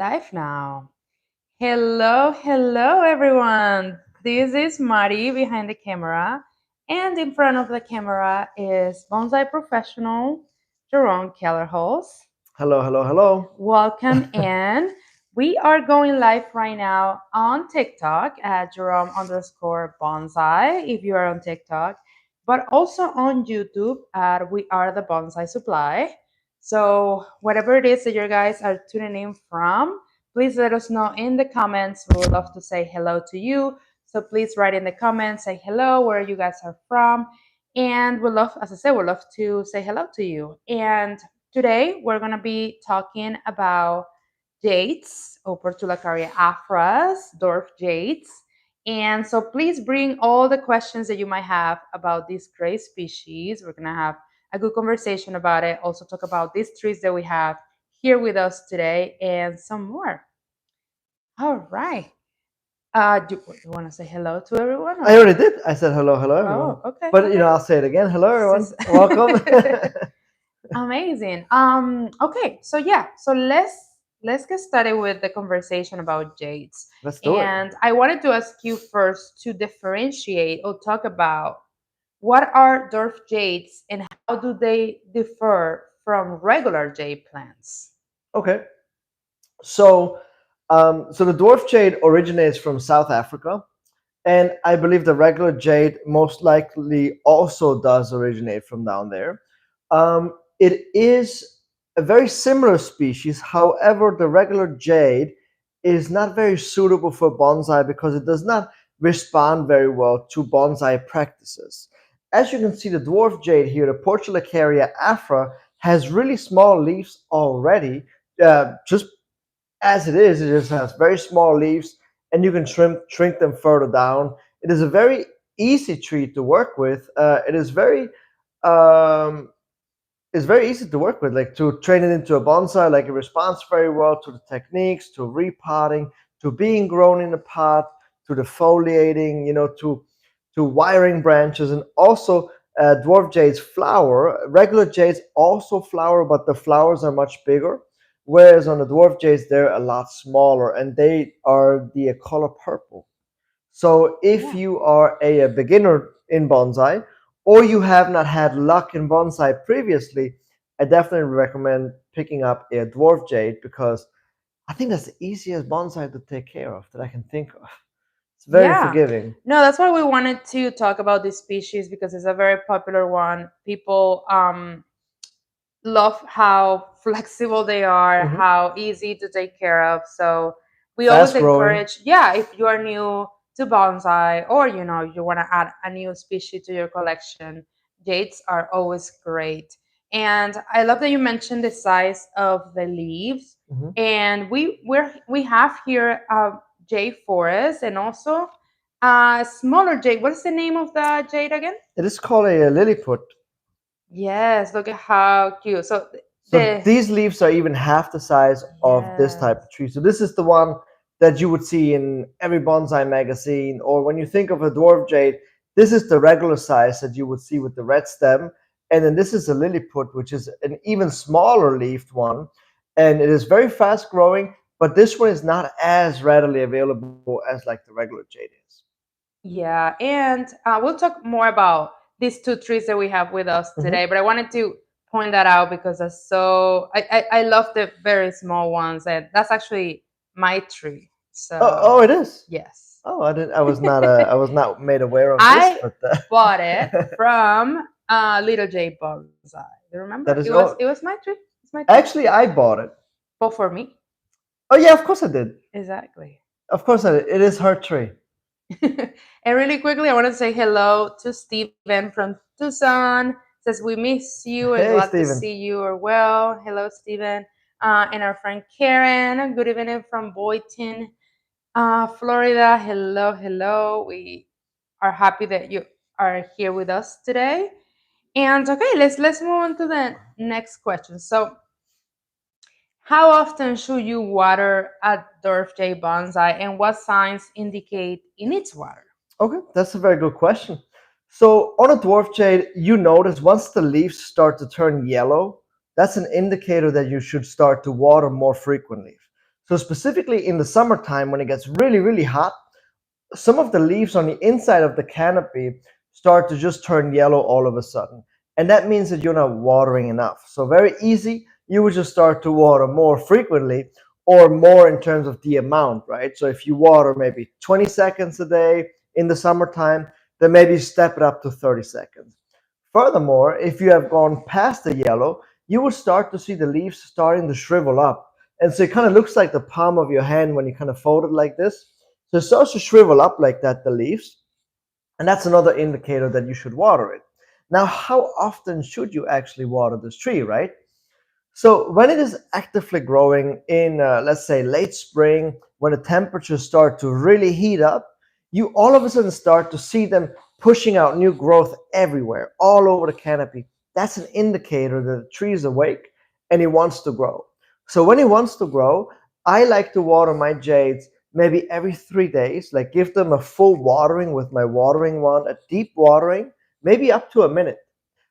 Live now. Hello, everyone. This is Mari behind the camera, and in front of the camera is bonsai professional Jerome Kellerholz. Hello, hello, hello. Welcome in. We are going live right now on TikTok at Jerome underscore bonsai if you are on TikTok, but also on YouTube at We Are the Bonsai Supply. So, whatever it is that you guys are tuning in from, please let us know in the comments. We would love to say hello to you. So, please write in the comments, say hello, where you guys are from. And we love, as I said, we love to say hello to you. And today, we're going to be talking about jades, or Portulacaria afras, dwarf jades. And so please bring all the questions that you might have about this great species. We're going to have a good conversation about it, also talk about these trees that we have here with us today, and some more. All right. Do you want to say hello to everyone? I Or? already did. I said hello, hello, everyone. Oh, okay, But okay. I'll say it again. Hello, everyone. This Welcome. is amazing. Okay, so yeah, so let's get started with the conversation about jades. Let's do it. And I wanted to ask you first to differentiate or talk about what are dwarf jades and how do they differ from regular jade plants? Okay. So, so the dwarf jade originates from South Africa, and I believe the regular jade most likely also does originate from down there. It is a very similar species. However, the regular jade is not very suitable for bonsai because it does not respond very well to bonsai practices. As you can see, the dwarf jade here, the Portulacaria afra, has really small leaves already. Just as it just has very small leaves, and you can shrink them further down. It is a very easy tree to work with. It is um, it's very easy to work with, like to train it into a bonsai. Like it responds very well to the techniques, to repotting, to being grown in a pot, to the foliating, to wiring branches, and also dwarf jades flower. Regular jades also flower, but the flowers are much bigger. Whereas on the dwarf jades, they're a lot smaller, and they are the color purple. So if Yeah. you are a beginner in bonsai, or you have not had luck in bonsai previously, I definitely recommend picking up a dwarf jade because I think that's the easiest bonsai to take care of that I can think of. It's very Yeah. forgiving. No, that's why we wanted to talk about this species because it's a very popular one. People love how flexible they are, Hmm. how easy to take care of. So we always Fast growing. encourage, yeah, if you are new to bonsai or you want to add a new species to your collection, jades are always great. And I love that you mentioned the size of the leaves. Hmm. And we have here jade forest and also smaller jade. What is the name of the jade again? It is called a lilliput. Yes, look at how cute. So So the these leaves are even half the size of this type yes. of tree. So this is the one that you would see in every bonsai magazine, or when you think of a dwarf jade, this is the regular size that you would see with the red stem. And then this is a lilliput, which is an even smaller leafed one. And it is very fast growing, but this one is not as readily available as like the regular jade is. Yeah, and we'll talk more about these two trees that we have with us Hmm. today. But I wanted to point that out because I love the very small ones, and that's actually my tree. Oh, So it is. yes, Oh, I didn't. I was not made aware of this, I but bought it from Little J Bonsai. You remember? that It is. was Oh, it was my tree. It's my tree. actually, I bought it. But for me, Oh yeah, of course I did. exactly. Of course I did. It is her tree. And really quickly, I want to say hello to Steven from Tucson. Says we miss you and Hey, glad to Steven. see you are well. Hello, Steven. And our friend Karen. Good evening from Boynton, Florida. Hello. We are happy that you are here with us today. And okay, let's move on to the next question. So, how often should you water a dwarf jay bonsai, and what signs indicate it needs water? Okay, that's a very good question. So on a dwarf jade, you notice once the leaves start to turn yellow, that's an indicator that you should start to water more frequently. So specifically in the summertime when it gets really, really hot, some of the leaves on the inside of the canopy start to just turn yellow all of a sudden. And that means that you're not watering enough. So very easy, you would just start to water more frequently or more in terms of the amount, right? So if you water maybe 20 seconds a day in the summertime, then maybe step it up to 30 seconds. Furthermore, if you have gone past the yellow, you will start to see the leaves starting to shrivel up. And so it kind of looks like the palm of your hand when you kind of fold it like this. So it starts to shrivel up like that, the leaves. And that's another indicator that you should water it. Now, how often should you actually water this tree, right? So when it is actively growing in, let's say, late spring, when the temperatures start to really heat up, you all of a sudden start to see them pushing out new growth everywhere, all over the canopy. That's an indicator that the tree is awake and it wants to grow. So when it wants to grow, I like to water my jades maybe every 3 days, like give them a full watering with my watering wand, a deep watering, maybe up to a minute.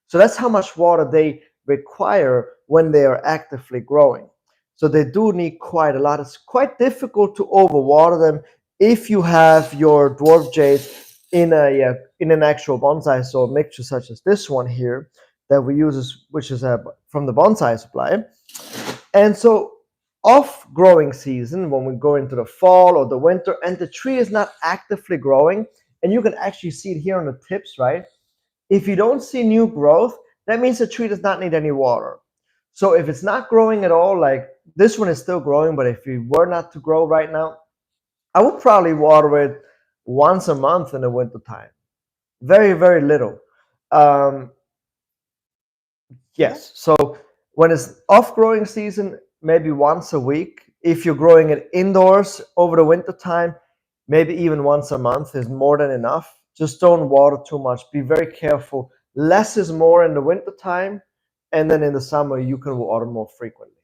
So that's how much water they require when they are actively growing. So they do need quite a lot. It's quite difficult to overwater them if you have your dwarf jades in an actual bonsai soil mixture such as this one here that we use, which is from the bonsai supply. And so off growing season, when we go into the fall or the winter and the tree is not actively growing, and you can actually see it here on the tips, right? If you don't see new growth, that means the tree does not need any water. So if it's not growing at all, like this one is still growing, but if it were not to grow right now, I would probably water it once a month in the winter time. Very, very little. Um, Yeah. yes. So when it's off growing season, maybe once a week. If you're growing it indoors over the winter time, maybe even once a month is more than enough. Just don't water too much. Be very careful. Less is more in the winter time, and then in the summer you can water more frequently.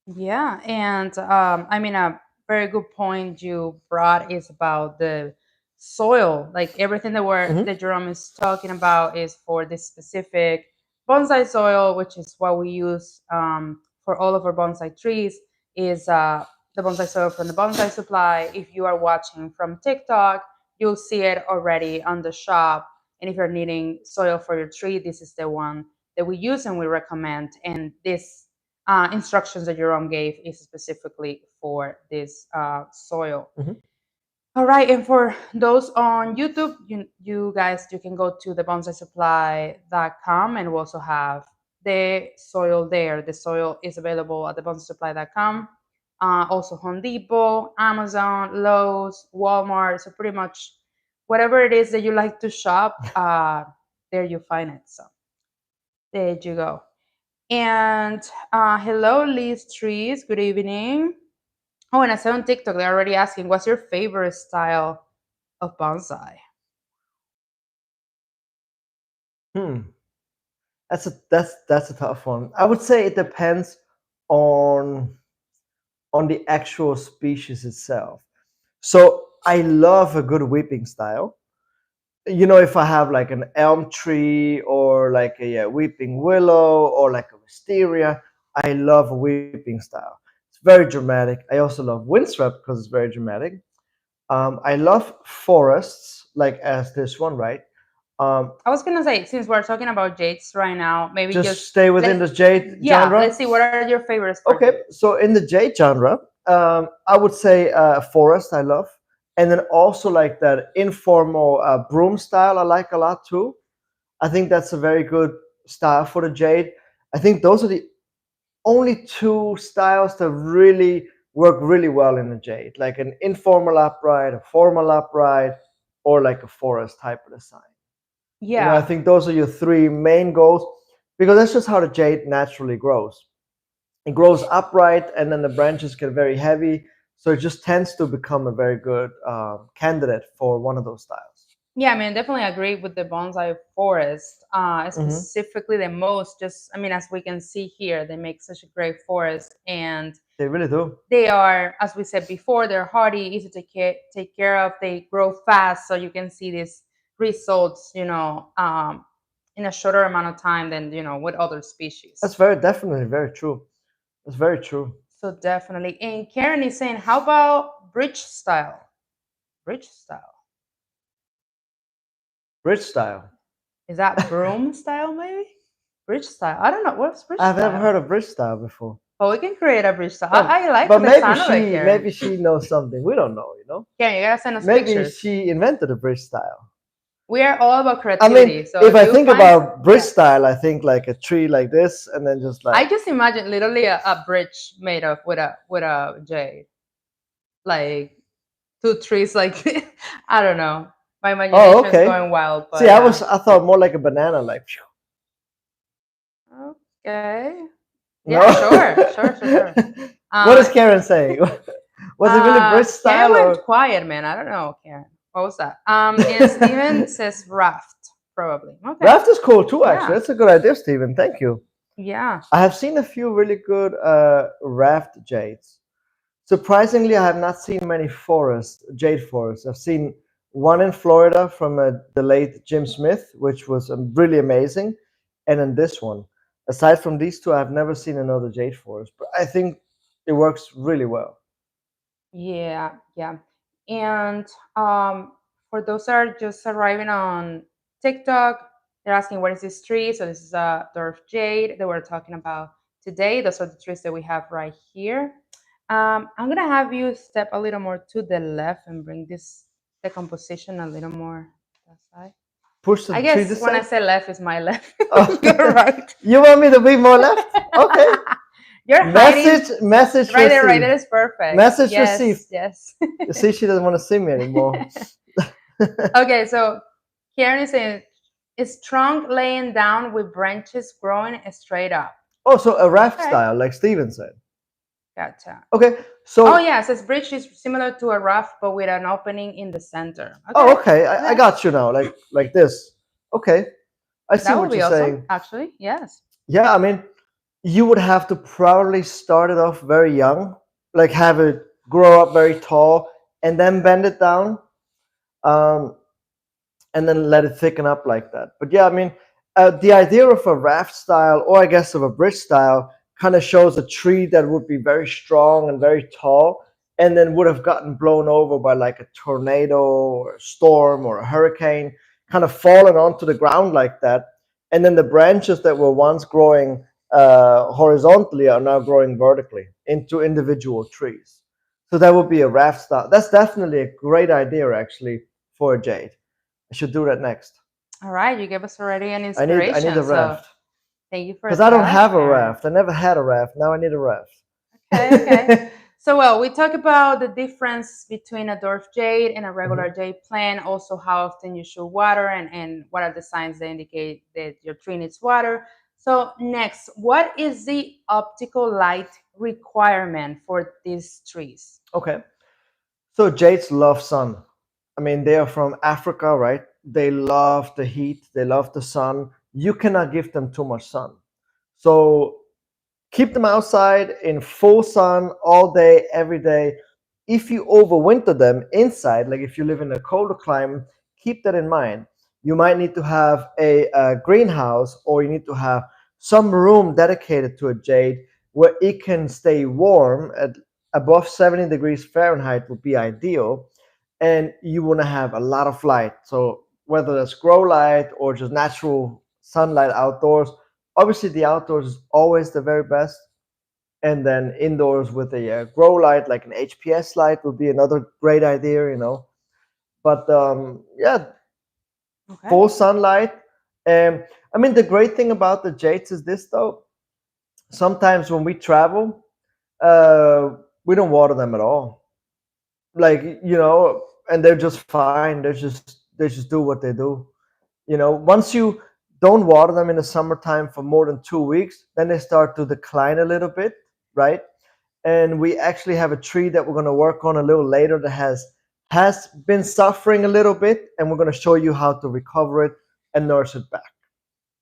Yeah, and I mean, a very good point you brought is about the soil. Like everything Hmm. that Jerome is talking about is for this specific bonsai soil, which is what we use for all of our bonsai trees. Is the bonsai soil from the bonsai supply. If you are watching from TikTok, you'll see it already on the shop. And if you're needing soil for your tree, this is the one that we use and we recommend. And this instructions that Jerome gave is specifically for this soil. Hmm. All right, and for those on YouTube, you guys, you can go to the bonsaisupply.com and we also have the soil there. The soil is available at the bonsaisupply.com. Also Home Depot, Amazon, Lowe's, Walmart. So pretty much whatever it is that you like to shop, there you find it. So there you go. And hello, Liz Trees. Good evening. Oh, and I saw on TikTok they're already asking, what's your favorite style of bonsai? Hmm. That's a tough one. I would say it depends on the actual species itself. So I love a good weeping style. You know, if I have like an elm tree or like a weeping willow or like a wisteria, I love a weeping style. It's very dramatic. I also love windswept because it's very dramatic. I love forests like as this one, right? Um, I was gonna say, since we're talking about jades right now, maybe just just stay within let's the jade yeah, let's genre. see what are your favorites for Okay, jades. so in the jade genre, I would say forest I love, and then also like that informal broom style I like a lot too. I think that's a very good style for the jade. I think those are the only two styles that really work really well in the jade, like an informal upright, a formal upright, or like a forest type of design. You know, I Yeah, think those are your three main goals because that's just how the jade naturally grows. It grows upright and then the branches get very heavy, so it just tends to become a very good candidate for one of those styles. yeah, I mean, I definitely agree with the bonsai forest. Hmm. Specifically, the most just, I mean, as we can see here, they make such a great forest, and They really do. they are, as we said before, they're hardy, easy to take care of. They grow fast, so you can see these results, in a shorter amount of time than with other That's species. very definitely very true. That's very true. So definitely. And Karen is saying, how about bridge style? Bridge style. Bridge style. Is that broom style maybe? Bridge style. I don't know. What's bridge I've never style? heard of bridge style before. But we can create a bridge style. But I like but the sound of it, maybe Karen. she knows something we don't know. Karen, you gotta send us Maybe pictures. she invented a bridge style. We are all about I mean, creativity. So if if I you think find, about bridge yeah, style, I think like a tree like this, and then just like, I just imagine literally a bridge made of with a jade, like two trees. Like I don't know. My oh, imagination's okay. going wild, See, but I thought more like a banana, like, phew. okay. No. Yeah, sure. What is Uh, Karen saying? Was it really bridge Karen style went or quiet, man. I don't know, Karen. What was that? And Steven says raft, probably. Okay. raft is cool too? Actually, Yeah. that's a good idea, Stephen. Thank you. Yeah. I have seen a few really good raft jades. Surprisingly, I have not seen many jade forests. I've seen one in Florida from the late Jim Smith, which was really amazing, and then this one. Aside from these two, I've never seen another jade forest, but I think it works really well. Yeah. And for those that are just arriving on TikTok, they're asking what is this tree? So this is a dwarf jade that we're talking about today. Those are the trees that we have right here. I'm gonna have you step a little more to the left and bring this the composition a little more that side. Push the I tree guess this when I side. say left is my left. Oh, You're right. you want me to be more left? Okay. You're hiding Message right there. Right there received. is perfect. Message received. Yes. You see, she doesn't want to see me anymore. Okay, so Karen is saying, is trunk laying down with branches growing straight up? Oh, so a raft Okay, style, like Steven said. gotcha. Okay, Oh so yeah, it says bridge is similar to a raft, but with an opening in the center. oh, Okay, okay, I yeah, got you now, like this. Okay, I see that would what be you're awesome. saying. Actually, yes. Yeah, I mean, you would have to probably start it off very young, like have it grow up very tall, and then bend it down. Um, and then let it thicken up like that. But yeah, I mean, the idea of a raft style, or I guess of a bridge style, kind of shows a tree that would be very strong and very tall, and then would have gotten blown over by like a tornado or a storm or a hurricane, kind of fallen onto the ground like that. And then the branches that were once growing horizontally are now growing vertically into individual trees. So that would be a raft style. That's definitely a great idea, actually, for a jade. I should do that next. All right, you gave us already an I need inspiration, a so raft thank you for because I don't that, have a Karen. raft. I never had a raft. Now I need a raft. Okay. So, well, we talk about the difference between a dwarf jade and a regular Mhm. jade plant, also how often you should water and what are the signs that indicate that your tree needs water. So, next, what is the optical light requirement for these trees? Okay. So jades love sun. I mean, they are from Africa, right? They love the heat. They love the sun. You cannot give them too much sun. So keep them outside in full sun all day, every day. If you overwinter them inside, like if you live in a colder climate, keep that in mind. You might need to have a greenhouse, or you need to have some room dedicated to a jade where it can stay warm at above 70 degrees Fahrenheit would be ideal. And you want to have a lot of light. So whether that's grow light or just natural sunlight outdoors, obviously the outdoors is always the very best, and then indoors with a grow light like an HPS light would be another great idea. But yeah, Okay. full sunlight. I mean, the great thing about the jades is this though. Sometimes when we travel, uh, we don't water them at all. Like, and they're just fine. They just do what they do. Once you don't water them in the summertime for more than 2 weeks, then they start to decline a little bit, right? And we actually have a tree that we're going to work on a little later that has been suffering a little bit, and we're going to show you how to recover it and nurse it back.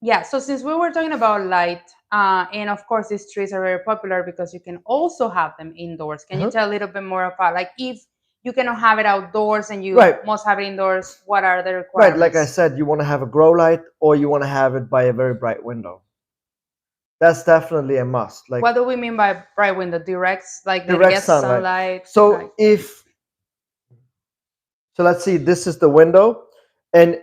Yeah, so since we were talking about light, and of course these trees are very popular because you can also have them indoors. Can you Uh-huh. tell a little bit more about, like, if you cannot have it outdoors and you Right, must have it indoors, what are the right. Like I requirements? said, you want to have a grow light, or you want to have it by a very bright window. That's definitely a must. Like What do we mean by bright window? Directs, like that it direct gets sunlight. sunlight, So like. if so, let's see. This is the window, and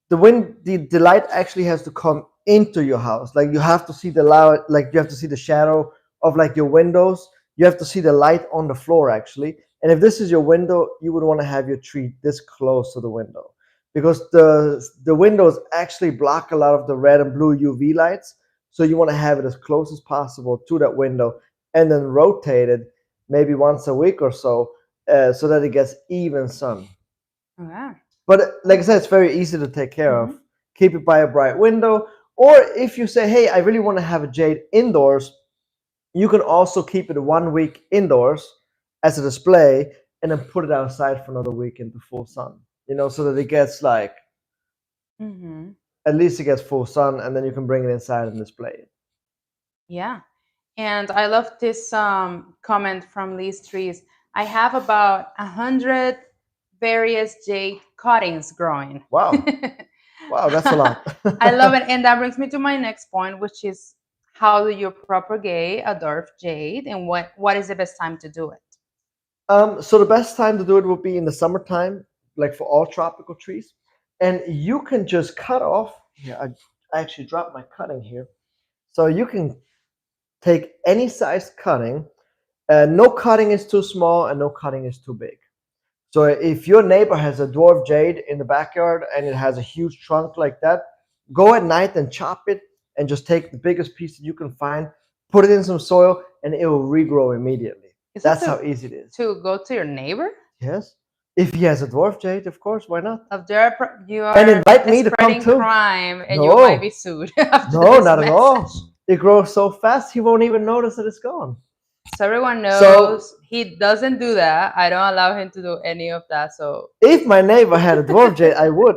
the light actually has to come into your house. Like you have to see the light. Like you have to see the shadow of like your windows. You have to see the light on the floor actually. And if this is your window, you would want to have your tree this close to the window because the windows actually block a lot of the red and blue UV lights. So you want to have it as close as possible to that window, and then rotate it maybe once a week or so that it gets even sun. Okay. But like I said, it's very easy to take care of. Mhm. Keep it by a bright window. Or if you say, hey, I really want to have a jade indoors, you can also keep it 1 week indoors as a display and then put it outside for another week into full sun. So that it gets like, Mhm. at least it gets full sun, and then you can bring it inside and display it. Yeah. And I love this comment from Liz Trees. I have about 100 various jade cuttings growing. Wow. Wow, that's a lot. I love it. And that brings me to my next point, which is how do you propagate a dwarf jade and what is the best time to do it? So the best time to do it would be in the summertime, like for all tropical trees. And you can just cut off. Yeah, I actually dropped my cutting here. So you can take any size cutting. No cutting is too small and no cutting is too big. So if your neighbor has a dwarf jade in the backyard and it has a huge trunk like that, go at night and chop it and just take the biggest piece that you can find, put it in some soil, and it will regrow immediately. Is it That's how easy it is. to go to your neighbor? Yes. If he has a dwarf jade, of course, why not? If you And are invite me to come spreading too. crime and you might No, be sued after no, this not at message. all. It grows so fast he won't even notice that it's gone. So everyone knows So he doesn't do that. I don't allow him to do any of that. So if my neighbor had a dwarf jade, I would.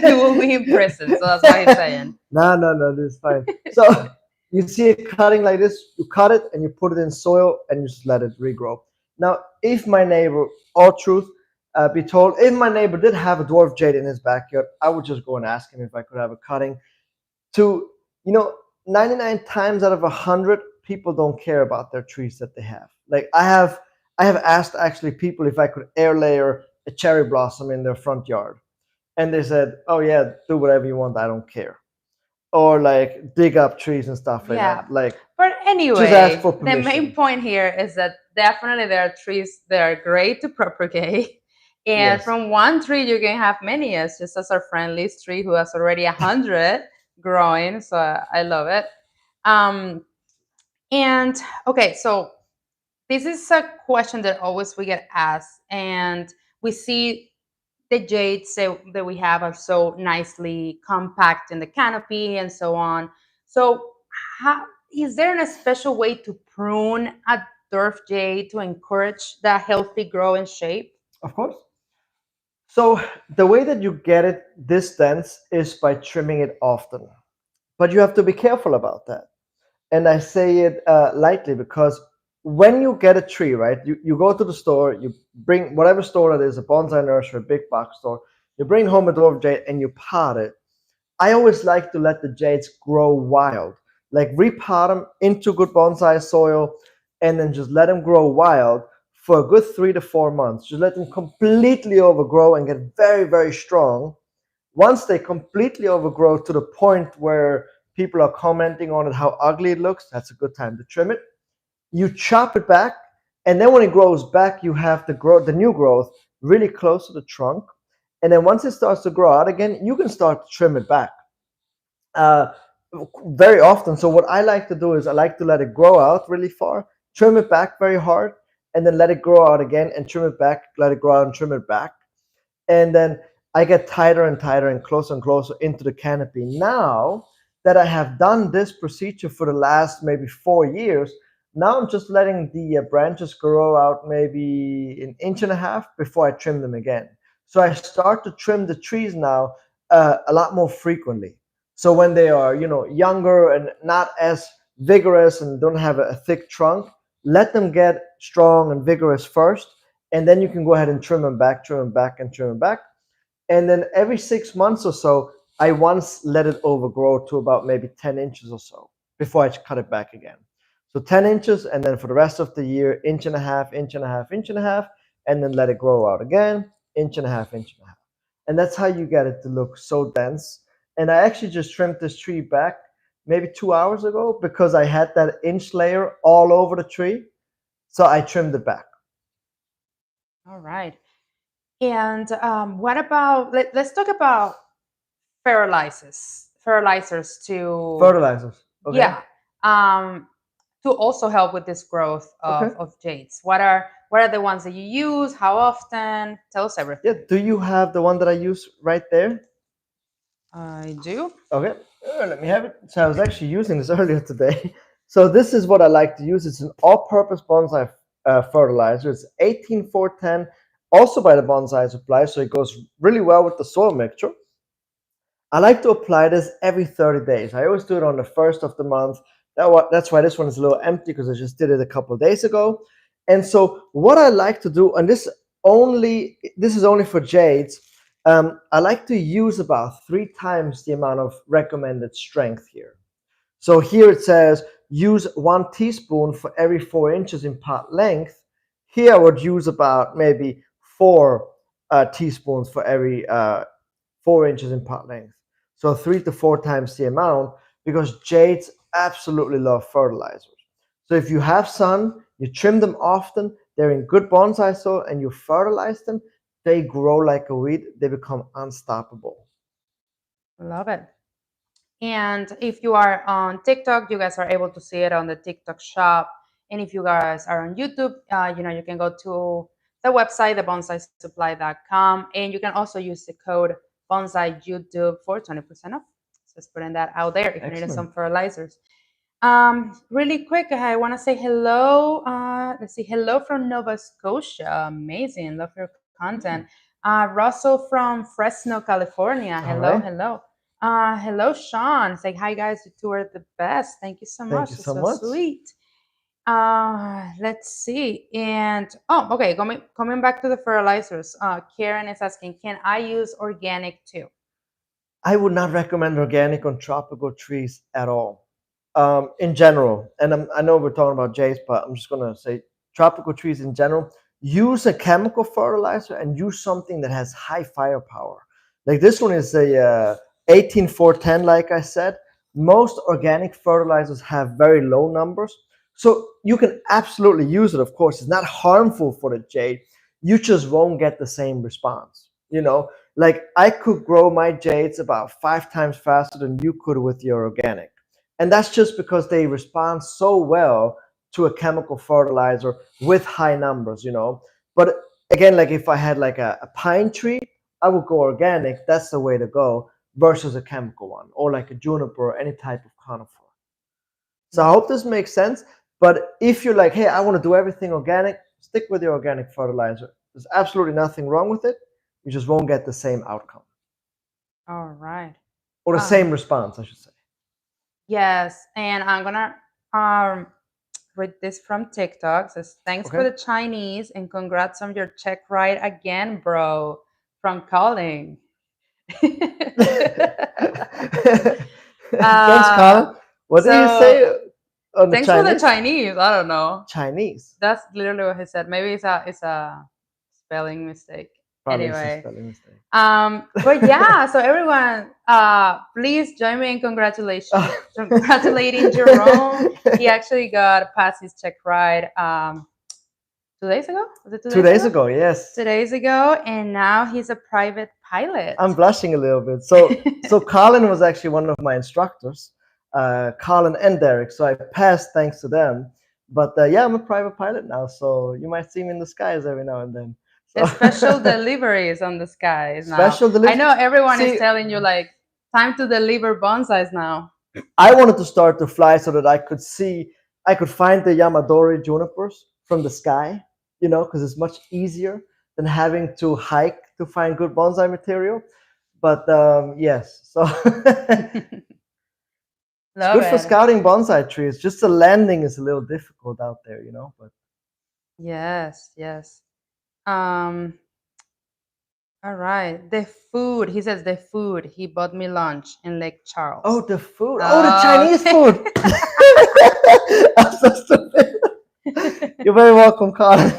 he will be in prison. So that's what he's saying. No, this is fine. So you see it cutting like this, you cut it and you put it in soil and you just let it regrow. Now, if my neighbor, all truth be told, if my neighbor did have a dwarf jade in his backyard, I would just go and ask him if I could have a cutting. To, 99 times out of 100, people don't care about their trees that they have. Like I have asked actually people if I could air layer a cherry blossom in their front yard, and they said, "Oh yeah, do whatever you want. I don't care." Or like dig up trees and stuff like Yeah. that. Like But just ask anyway, for the main permission. point here is that definitely there are trees that are great to propagate. And Yes. from one tree, you can have many, as just as our friend Liz tree, who has already 100 growing. So I love it. Um, and okay, so this is a question that always we get asked, and we see the jades that we have are so nicely compact in the canopy and so on. So, how, is there a special way to prune a dwarf jade to encourage that healthy grow and shape? Of course. So the way that you get it this dense is by trimming it often, but you have to be careful about that. And I say it lightly because when you get a tree, right, you go to the store, you bring whatever store it is, a bonsai nursery, a big box store, you bring home a dwarf jade and you pot it. I always like to let the jades grow wild, like repot them into good bonsai soil and then just let them grow wild for a good 3 to 4 months. Just let them completely overgrow and get very, very strong. Once they completely overgrow to the point where people are commenting on it, how ugly it looks, that's a good time to trim it. You chop it back, and then when it grows back, you have the new growth really close to the trunk. And then once it starts to grow out again, you can start to trim it back. Uh, Very often. So what I like to do is I like to let it grow out really far, trim it back very hard, and then let it grow out again and trim it back, let it grow out and trim it back. And then I get tighter and tighter and closer into the canopy. Now that I have done this procedure for the last maybe 4 years, now I'm just letting the branches grow out maybe an inch and a half before I trim them again. So I start to trim the trees now a lot more frequently. So when they are, younger and not as vigorous and don't have a thick trunk, let them get strong and vigorous first, and then you can go ahead and trim them back, trim them back, and trim them back. And then every 6 months or so, I once let it overgrow to about maybe 10 inches or so. before I cut it back again. So 10 inches, and then for the rest of the year, inch and a half, inch and a half, inch and a half, and then let it grow out again, inch and a half, inch and a half. And that's how you get it to look so dense. And I actually just trimmed this tree back maybe 2 hours ago because I had that inch layer all over the tree. So I trimmed it back. All right. And what about let's talk about fertilizers to Fertilizers. Okay. yeah, to also help with this growth Okay. of jades. What are the ones that you use? How often? Tell us Yeah. everything. Do you have the one that I use right there? I do. Okay. Let me have it. So I was actually using this earlier today. So this is what I like to use. It's an all-purpose bonsai fertilizer. It's 18410, also by the Bonsai Supply, so it goes really well with the soil mixture. I like to apply this every 30 days. I always do it on the first of the month. That's why this one is a little empty, because I just did it a couple of days ago. And so what I like to do, and this is only for jades, I like to use about 3 times the amount of recommended strength here. So here it says use 1 teaspoon for every 4 inches in pot length. Here I would use about maybe 4 teaspoons for every 4 inches in pot length. So 3 to 4 times the amount, because jades absolutely love fertilizers. So if you have sun, you trim them often, they're in good bonsai soil, and you fertilize them, they grow like a weed, they become unstoppable. Love it. And if you are on TikTok, you guys are able to see it on the TikTok shop. And if you guys are on YouTube, you can go to the website, thebonsaisupply.com, and you can also use the code bonsai YouTube for 20% off. So just putting that out there if you need some Excellent. fertilizers. Really quick, I want to say hello. Let's see, hello from Nova Scotia. Amazing, love your content. Russell from Fresno, California. All Hello, right. hello. Hello, Sean. Say hi, guys. You two are the best. Thank you so Thank much. you You're so so much. sweet. Let's see. And okay. Coming back to the fertilizers. Karen is asking, can I use organic too? I would not recommend organic on tropical trees at all, in general. And I know we're talking about jays, but I'm just gonna say tropical trees in general. Use a chemical fertilizer and use something that has high firepower. Like this one is a 18410, like I said. Most organic fertilizers have very low numbers, so you can absolutely use it. Of course, it's not harmful for the jade. You just won't get the same response. Like I could grow my jades about 5 times faster than you could with your organic. And that's just because they respond so well to a chemical fertilizer with high numbers. But again, like if I had like a pine tree, I would go organic. That's the way to go versus a chemical one, or like a juniper or any type of conifer. So I hope this makes sense. But if you're like, hey, I want to do everything organic, stick with your organic fertilizer. There's absolutely nothing wrong with it. You just won't get the same outcome, All right. or the same response, I should say. Yes, and I'm gonna read this from TikTok. It says, thanks for Okay. the Chinese and congrats on your check ride again, bro. From Colin. Thanks, Colin. What did he say So on the thanks for the Chinese? Chinese. I don't know. Chinese. That's literally what he said. Maybe it's a spelling mistake. Probably it's a Anyway. spelling mistake. But yeah, so everyone, please join me in congratulating Jerome. He actually got past his check ride 2 days ago. Was it 2 days 2 days ago? ago, yes. 2 days ago, and now he's a private pilot. I'm blushing a little bit. So Colin was actually one of my instructors, Colin and Derek. So I passed thanks to them. But yeah, I'm a private pilot now, so you might see me in the skies every now and then. So. Special deliveries on the skies now. Special deliveries. I know everyone is See, telling you like time to deliver bonsais now. I wanted to start to fly so that I could find the Yamadori junipers from the sky, because it's much easier than having to hike to find good bonsai material. But yes, so it's Love good for it. scouting bonsai trees. Just the landing is a little difficult out there, but Yes, yes. Um, All right. The food. He says the food. He bought me lunch in Lake Oh, Charles. the food. Oh, the Chinese Okay. food. I'm so stupid. You're very welcome, Colin.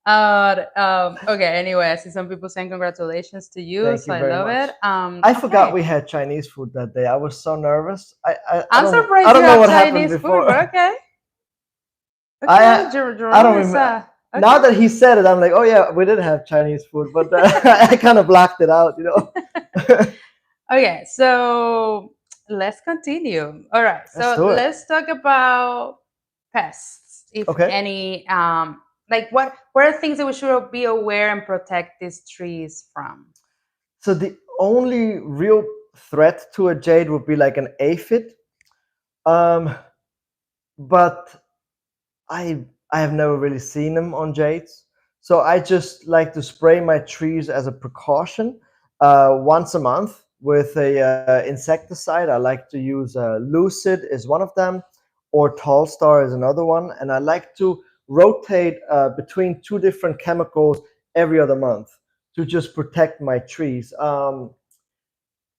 Okay, anyway, I see some people saying congratulations to you, Thank so you I very love much. it. I forgot Okay. we had Chinese food that day. I was so nervous. I I'm don't I surprised you don't know have what happened Chinese food, before. but okay. Okay, I I Jerome don't is remember. Now okay. that he said it, I'm like, oh yeah, we did have Chinese food, but I kind of blocked it out, you know. Okay, so let's continue. All right, Let's so do it. let's talk about pests, if Okay. any. Like what are things that we should be aware and protect these trees from? So the only real threat to a jade would be like an aphid. Um, but I have never really seen them on jades. So I just like to spray my trees as a precaution once a month with a insecticide. I like to use Lucid is one of them, or Tallstar is another one, and I like to rotate between two different chemicals every other month to just protect my trees.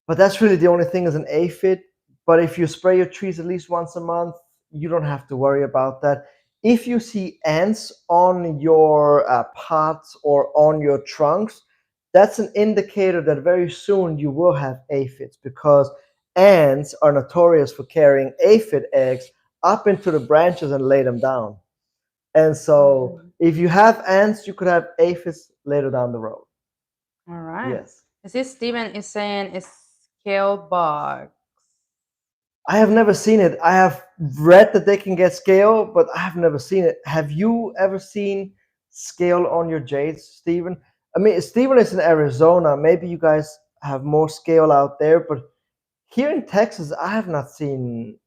But that's really the only thing is an aphid. But if you spray your trees at least once a month, you don't have to worry about that. If you see ants on your pots or on your trunks, that's an indicator that very soon you will have aphids because ants are notorious for carrying aphid eggs up into the branches and lay them down. And so Mm, if you have ants, you could have aphids later down the road. all right. Yes. Is this Steven is saying is scale bug? I have never seen it. I have read that they can get scale, but I have never seen it. Have you ever seen scale on your jades, Stephen? I mean, Stephen is in Arizona. Maybe you guys have more scale out there, but here in Texas, I have not seen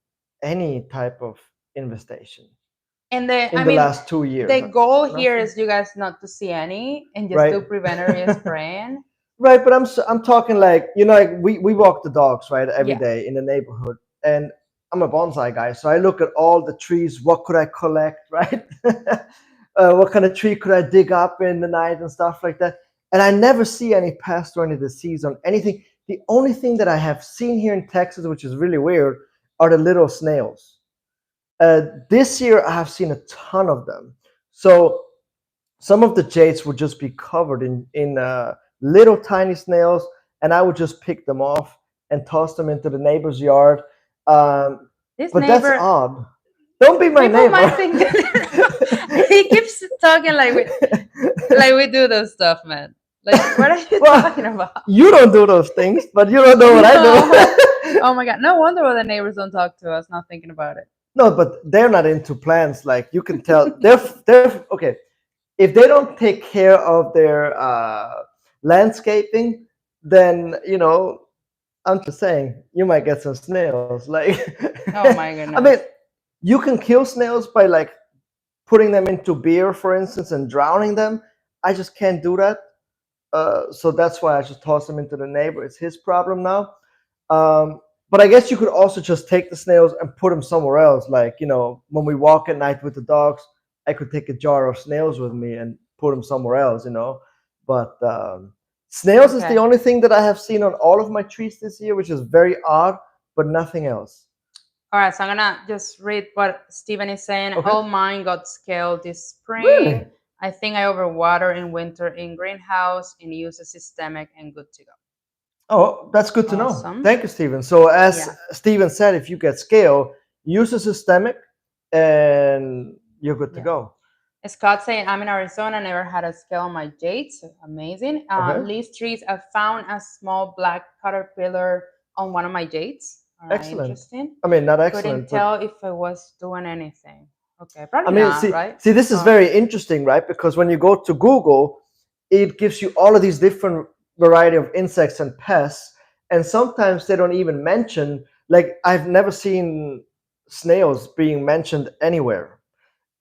any type of infestation And the in I the mean last 2 years. the goal here Nothing, is you guys not to see any and just right? do preventary spraying. Right, but I'm talking like like we walk the dogs right every Yeah. day in the neighborhood, and I'm a bonsai guy, so I look at all the trees. What could I collect, right? What kind of tree could I dig up in the night and stuff like that? And I never see any pest or any disease on anything. The only thing that I have seen here in Texas, which is really weird, are the little snails. This year I have seen a ton of them. So some of the jades would just be covered in little tiny snails, and I would just pick them off and toss them into the neighbor's yard. Um, This but that's neighbor, odd. Don't be my people neighbor. might think that he keeps talking like we do those stuff, man. Like what are you Well, talking about? you don't do those things, but you don't know what I No. do. Oh my god. No wonder why the neighbors don't talk to us, not thinking about it. No, but they're not into plants. Like you can tell, they're okay. If they don't take care of their landscaping, then I'm just saying you might get some snails. Like, Oh my I mean, goodness. you can kill snails by like putting them into beer, for instance, and drowning them. I just can't do that. So that's why I just toss them into the neighbor. It's his problem now. But I guess you could also just take the snails and put them somewhere else. Like, when we walk at night with the dogs, I could take a jar of snails with me and put them somewhere else. But snails is the Okay. only thing that I have seen on all of my trees this year, which is very odd, but nothing else. All right, so I'm gonna just read what Steven is saying. Okay. All mine got scaled this spring. Really? I think I overwater in winter in greenhouse and use a systemic and good to go. Oh, that's good to know. Awesome. Thank you, Stephen. So, as Yeah. Stephen said, if you get scale, use a systemic and you're good to Yeah. go. Scott saying I'm in Arizona, never had a scale on my jades. Amazing. Okay. Leaf trees, I found a small black caterpillar on one of my jades. All right, Excellent. interesting. I mean, not Couldn't excellent, but tell if I was doing anything. Okay, I probably mean, not, see, right? see, this is very interesting, right? Because when you go to Google, it gives you all of these different variety of insects and pests, and sometimes they don't even mention. Like, I've never seen snails being mentioned anywhere,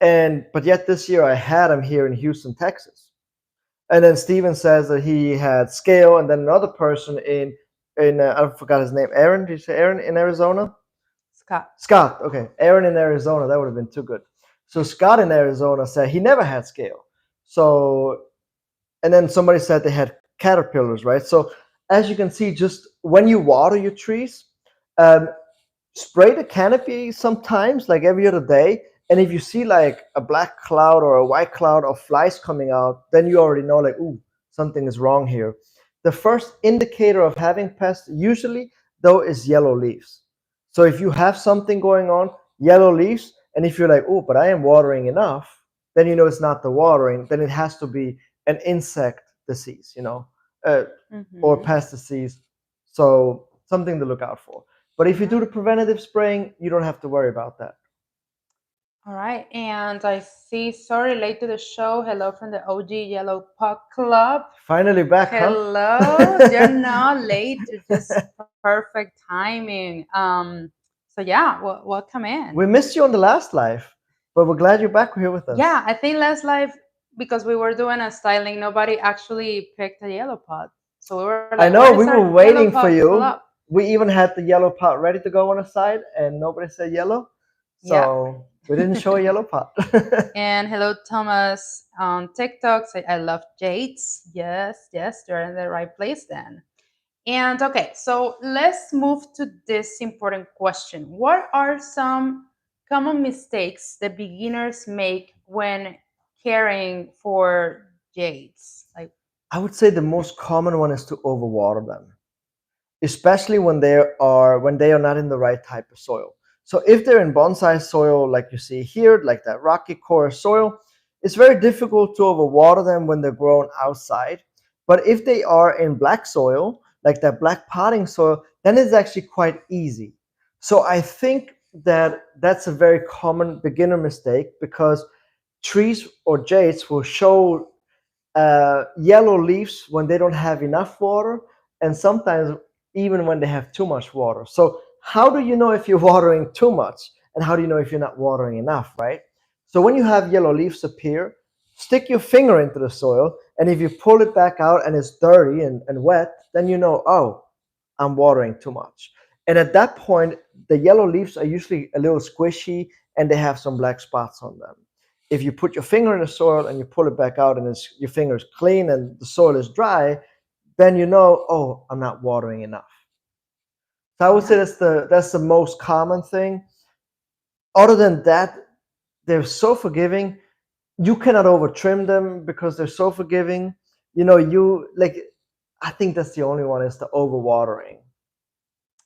and but yet this year I had them here in Houston, Texas. And then Steven says that he had scale, and then another person in I forgot his name. Aaron, did you say Aaron in Arizona? Scott. Scott. Okay, Aaron in Arizona. That would have been too good. So Scott in Arizona said he never had scale. So and then somebody said they had caterpillars, right? So as you can see, just when you water your trees, um, spray the canopy sometimes, like every other day. And if you see like a black cloud or a white cloud of flies coming out, then you already know like, ooh, something is wrong here. The first indicator of having pests usually though is yellow leaves. So if you have something going on, yellow leaves, and if you're like, oh, but I am watering enough, then you know it's not the watering, then it has to be an insect disease, uh, or Hmm. pest disease. So something to look out for. But if you do the preventative spraying, you don't have to worry about that. All right, and I see. Sorry, late to the show. Hello from the OG Yellow Puck Club. Finally back, huh? Hello. You're not late. You're just perfect timing. So yeah, welcome in. We missed you on the last live, but we're glad you're back here with us. Yeah, I think last live because we were doing a styling, nobody actually picked a yellow pot. So we were like, I "Where know is we our were yellow waiting for pot club?" you. We even had the yellow pot ready to go on the side, and nobody said yellow, Yeah. so we didn't show a yellow pot. And hello, Thomas on TikTok. Say, I love Jades. Yes, yes, you're in the right place then. And okay, so let's move to this important question. What are some common mistakes that beginners make when caring for jades? Like, I would say the most common one is to overwater them, especially when they are not in the right type of soil. So if they're in bonsai soil, like you see here, like that rocky core soil, it's very difficult to overwater them when they're grown outside. But if they are in black soil, like that black potting soil, then it's actually quite easy. So I think that that's a very common beginner mistake because trees or jades will show yellow leaves when they don't have enough water, and sometimes even when they have too much water. So, how do you know if you're watering too much? And how do you know if you're not watering enough, right? So, when you have yellow leaves appear, stick your finger into the soil, and if you pull it back out and it's dirty and wet, then you know, oh, I'm watering too much. And at that point, the yellow leaves are usually a little squishy and they have some black spots on them. If you put your finger in the soil and you pull it back out and your finger is clean and the soil is dry, then you know, oh, I'm not watering enough. So I would say yeah. that's the most common thing. Other than that, they're so forgiving. You cannot over trim them because they're so forgiving. You like I think that's the only one is the overwatering.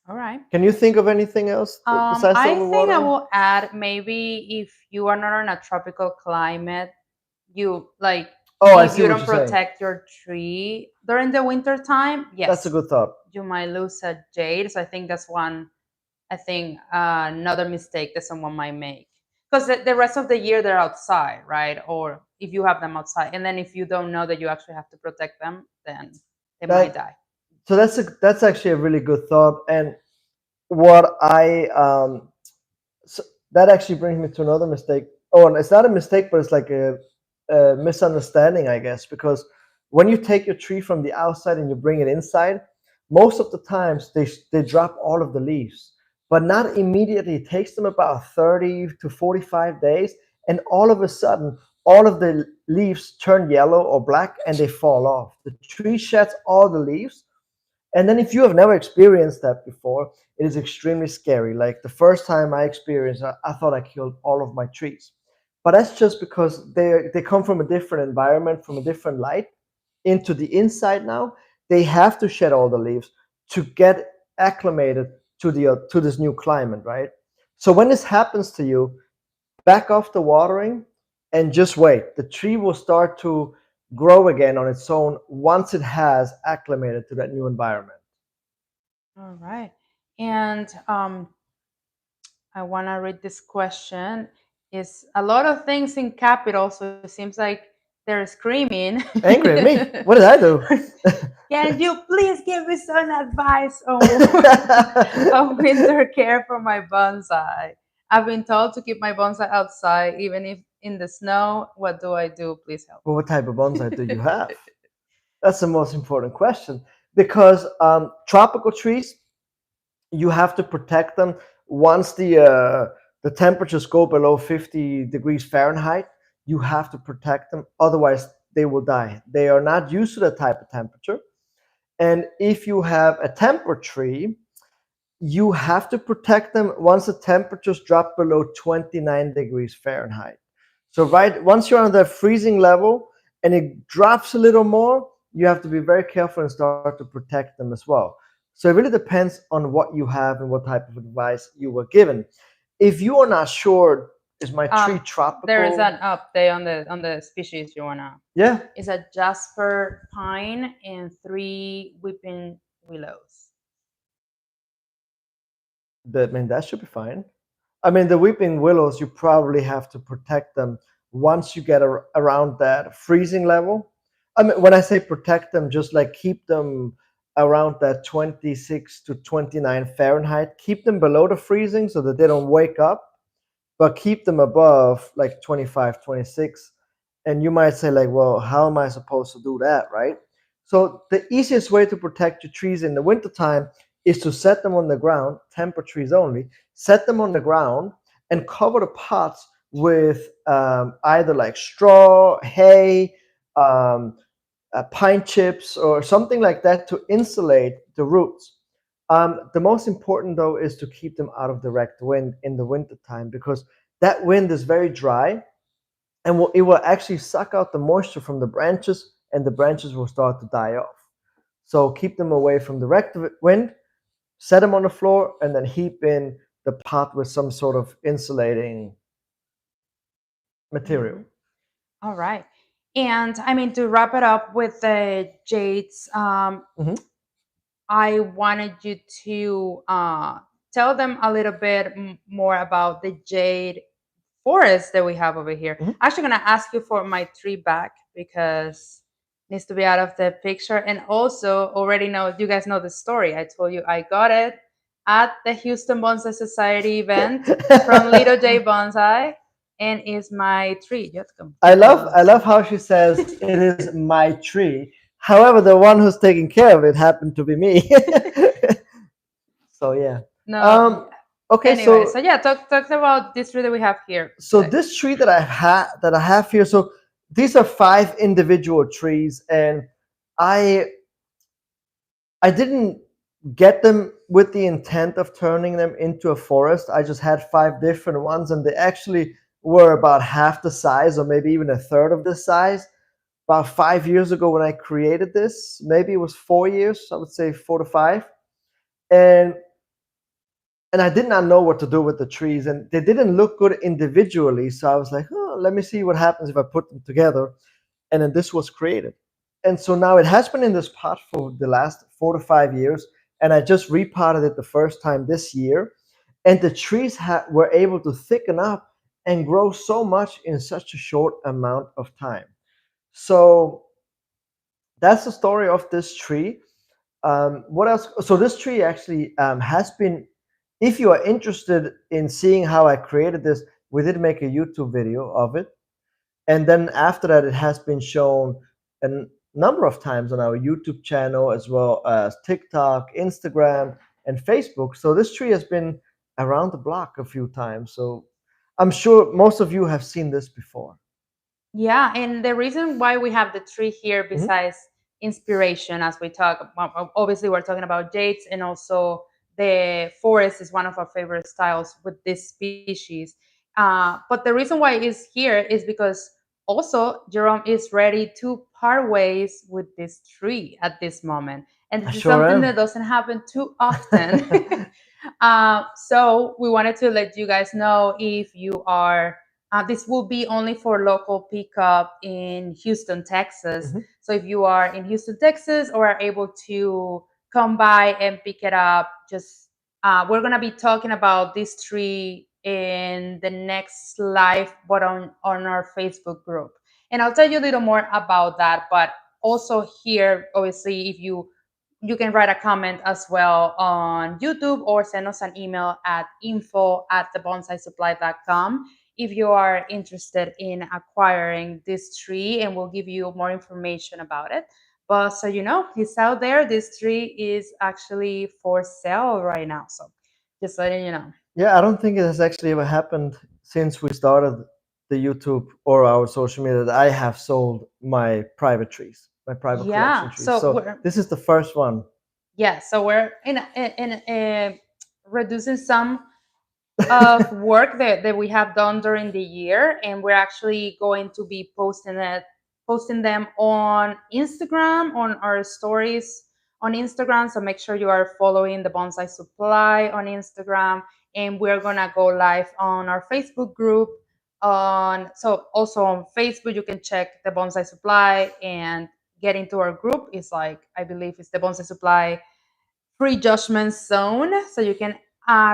All right. Can you think of anything else besides the I think I overwatering? will add maybe if you are not in a tropical climate, you like Oh, I if see you what don't you're saying. protect your tree during the winter time, That's a yes, good thought. you might lose a jade. So I think that's one. I think another mistake that someone might make because the rest of the year they're outside, right? Or if you have them outside, and then if you don't know that you actually have to protect them, then they might That die. so that's actually a really good thought. And what I so that actually brings me to another mistake. Oh, and it's not a mistake, but it's like a misunderstanding, I guess, because when you take your tree from the outside and you bring it inside, most of the times they drop all of the leaves, but not immediately. It takes them about 30 to 45 days, and all of a sudden, all of the leaves turn yellow or black and they fall off. The tree sheds all the leaves, and then if you have never experienced that before, it is extremely scary. Like the first time I experienced it, I thought I killed all of my trees. But that's just because they come from a different environment, from a different light into the inside now. They have to shed all the leaves to get acclimated to this new climate, right? So when this happens to you, back off the watering and just wait. The tree will start to grow again on its own once it has acclimated to that new environment. All right, and I want to read this question. Is a lot of things in capital, so it seems like they're screaming. Angry at me? What did I do? Can you please give me some advice on on winter care for my bonsai? I've been told to keep my bonsai outside, even if in the snow. What do I do? Please help. Well, what type of bonsai do you have? That's the most important question because tropical trees, you have to protect them once the temperatures go below 50 degrees Fahrenheit. You have to protect them, otherwise they will die. They are not used to that type of temperature. And if you have a temper tree, you have to protect them once the temperatures drop below 29 degrees Fahrenheit. So right once you're on the freezing level and it drops a little more, you have to be very careful and start to protect them as well. So it really depends on what you have and what type of advice you were given. If you are not sure, is my tree There is tropical? an update on the species you wanna. Yeah, It's a jasper pine and three weeping willows. I mean that should be fine. I mean, the weeping willows, you probably have to protect them once you get around that freezing level. I mean, when I say protect them, just like keep them around that 26 to 29 Fahrenheit. Keep them below the freezing so that they don't wake up, but keep them above like 25, 26. And you might say, like, well, how am I supposed to do that, right? So the easiest way to protect your trees in the wintertime is to set them on the ground, temper trees only, set them on the ground and cover the pots with either like straw, hay, um, pine chips, or something like that to insulate the roots. The most important though is to keep them out of direct wind in the wintertime because that wind is very dry and it will actually suck out the moisture from the branches and the branches will start to die off. So keep them away from direct wind, set them on the floor, and then heap in the pot with some sort of insulating material. Hmm. All right. And I mean, to wrap it up with the jades, Mhm. I wanted you to tell them a little bit more about the jade forest that we have over here. Mhm. Actually, gonna ask you for my tree back because it needs to be out of the picture. And also, already know you guys know the story. I told you I got it at the Houston Bonsai Society event from Little J Bonsai, and is my tree. Just come, I just come love on. I love how she says it is my tree. However, the one who's taking care of it happened to be me. So yeah. No. Um, okay, Anyway, so so yeah, talk about this tree that we have here so today. this tree that I have here, so these are five individual trees, and I I didn't get them with the intent of turning them into a forest. I just had five different ones, and they actually were about half the size, or maybe even a third of the size. About 5 years ago, when I created this, maybe it was 4 years. I would say 4 to 5, and I did not know what to do with the trees, and they didn't look good individually. So I was like, oh, let me see what happens if I put them together. And then this was created. And so now it has been in this pot for the last 4 to 5 years, and I just repotted it the first time this year. And the trees were able to thicken up and grow so much in such a short amount of time. So that's the story of this tree. What else? So this tree actually has been. If you are interested in seeing how I created this, we did make a YouTube video of it, and then after that, it has been shown a number of times on our YouTube channel as well as TikTok, Instagram, and Facebook. So this tree has been around the block a few times. So I'm sure most of you have seen this before. Yeah, and the reason why we have the tree here, Mhm. besides inspiration, as we talk, obviously we're talking about dates, and also the forest is one of our favorite styles with this species. But the reason why it's here is because also Jerome is ready to part ways with this tree at this moment, and I this is sure something am. that doesn't happen too often. So we wanted to let you guys know if you are this will be only for local pickup in Houston, Texas. Mhm. So if you are in Houston, Texas, or are able to come by and pick it up, just we're gonna be talking about this tree in the next live, but on our Facebook group. And I'll tell you a little more about that. But also here, obviously, if you can write a comment as well on YouTube or send us an email at info@thebonsaisupply.com if you are interested in acquiring this tree, and we'll give you more information about it. But so you know, it's out there. This tree is actually for sale right now. So just letting you know. Yeah, I don't think it has actually ever happened since we started. the YouTube or our social media that I have sold my private trees, my private collection Yeah. trees. So So we're this is the first one. yeah. So we're in reducing some of work that we have done during the year, and we're actually going to be posting them on Instagram, on our stories on Instagram. So make sure you are following the Bonsai Supply on Instagram, and we're gonna go live on our Facebook group. On so also on Facebook, you can check the Bonsai Supply and get into our group. It's like, I believe it's the Bonsai Supply pre-judgment zone, so you can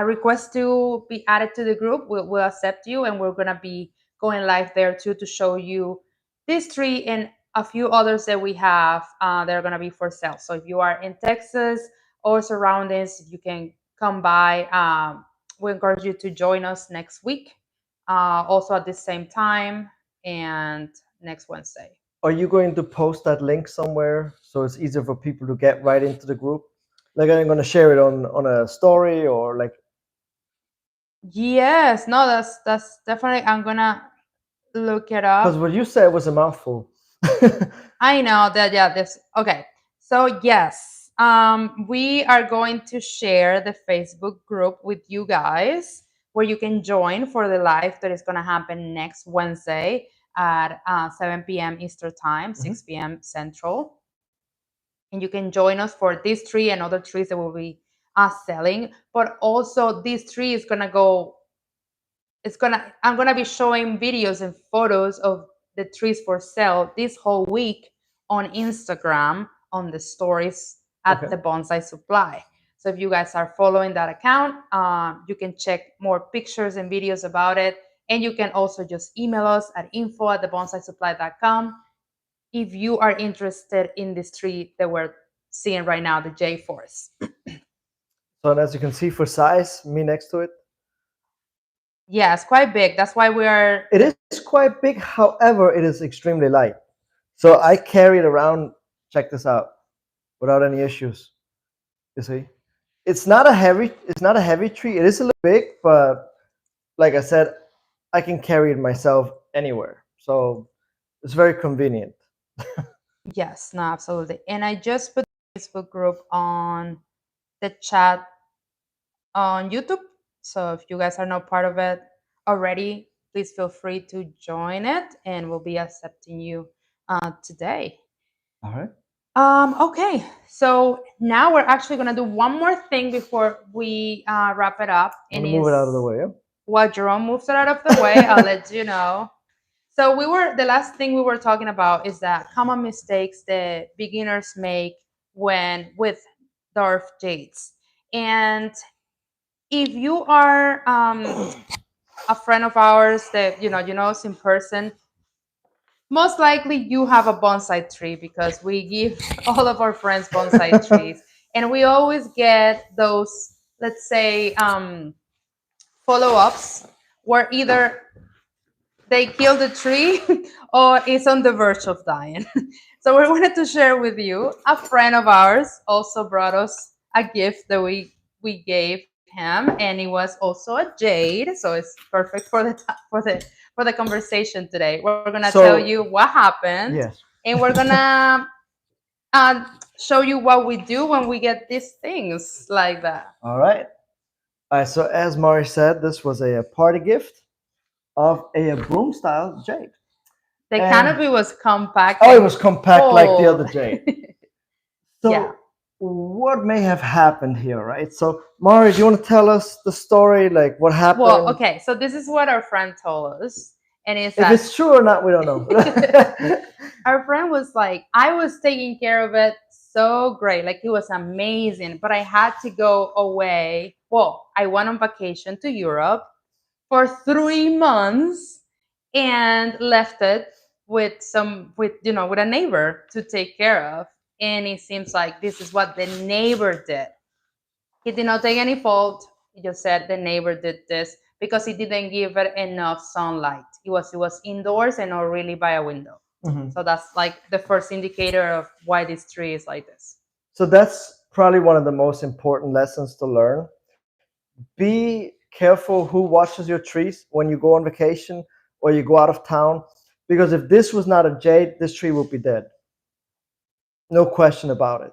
request to be added to the group. We'll accept you, and we're gonna be going live there too to show you this tree and a few others that we have that are gonna be for sale. So if you are in Texas or surroundings, you can come by. We encourage you to join us next week, also at the same time, and next Wednesday. Are you going to post that link somewhere so it's easier for people to get right into the group? Like, I'm going to share it on a story or like, Yes, no, that's definitely. I'm gonna look it because up. what you said was a mouthful. I know that, yeah, this okay. So yes, we are going to share the Facebook group with you guys where you can join for the live that is gonna happen next Wednesday at 7 p.m. Eastern time, Mhm. 6 p.m. Central. And you can join us for this tree and other trees that will be selling. But also this tree is gonna go it's gonna I'm gonna be showing videos and photos of the trees for sale this whole week on Instagram on the stories at Okay. the Bonsai Supply. So if you guys are following that account, you can check more pictures and videos about it. And you can also just email us at info@thebonsaisupply.com if you are interested in this tree that we're seeing right now, the J Force. So, and as you can see for size, me next to it, Yeah, it's quite big. That's why we are. it is quite big. However, it is extremely light. So I Yes. carry it around, check this out, without any issues. You see? It's not a heavy tree. It is a little big, but like I said, I can carry it myself anywhere. So it's very convenient. Yes, no, absolutely. And I just put the Facebook group on the chat on YouTube. So if you guys are not part of it already, please feel free to join it and we'll be accepting you today. All right. Okay, so now we're actually gonna do one more thing before we wrap it up, I'm and gonna move it out of the is way. Yeah? while Jerome moves it out of the way, I'll let you know. So the last thing we were talking about is that common mistakes that beginners make when with dwarf jades. And if you are a friend of ours that you know us in person, most likely you have a bonsai tree because we give all of our friends bonsai trees, and we always get those, let's say, follow-ups where either they kill the tree or it's on the verge of dying. So we wanted to share with you, a friend of ours also brought us a gift that we gave him, and it was also a jade, so it's perfect for the conversation today. We're gonna tell you So what happened, yes. and we're gonna uh, show you what we do when we get these things like that. All right. All right. So as Mari said, this was a party gift of a broom style jade. The And canopy was compact oh, it and was compact like the other cold. jade. Yeah. So, what may have happened here, right? So, Mari, do you want to tell us the story, like what Well, happened? okay, so this is what our friend told us, and it's If that it's true or not, we don't know. our friend was like, I was taking care of it so great, like it was amazing, but I had to go away. Well, I went on vacation to Europe for 3 months and left it with a neighbor to take care of. And it seems like this is what the neighbor did. He did not take any fault. He just said the neighbor did this because he didn't give it enough sunlight. It was indoors and not really by a window. Mhm. So that's like the first indicator of why this tree is like this. So that's probably one of the most important lessons to learn. Be careful who watches your trees when you go on vacation or you go out of town. Because if this was not a jade, this tree would be dead. No question about it.